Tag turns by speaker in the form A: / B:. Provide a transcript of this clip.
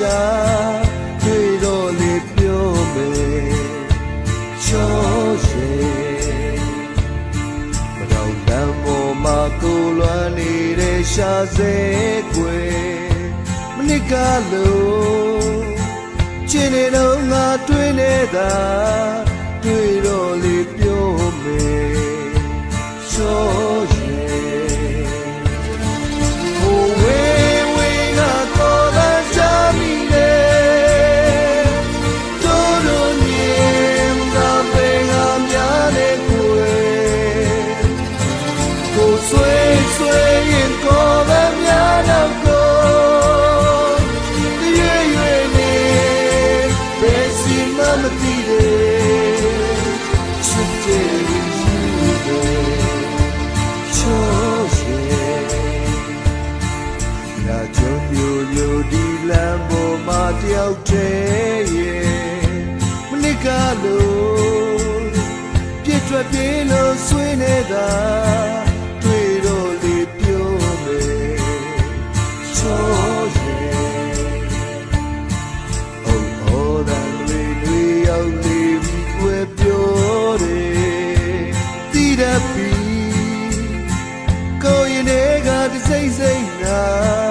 A: ရှာတွေ့တော့လေပြောမယ်ချောရဲ့မတော်တမ်းပေါ်မှာကိုလွမ်းနေတဲ့ရှာစေကွယ်မနစ်ကလို့ကျင်းနေတော့ငါတွေ့နေတာတွေ့တော့လေပြောမယ်ချောဒီလမ်းပေါ်မှာတယောက်တည်းရဲ့မနစ်ကလို့ပြည့်ထွက်ပြေးလို့ဆွေးနေတာတွေ့တော့လေပြောမယ်ချောရဲ့အိုးဟောတဲ့တွေရောက်နေပြီွယ်ပြောတယ်တီးတတ်ပြီကိုရင်တွေကတစိမ့်စိမ့်နာ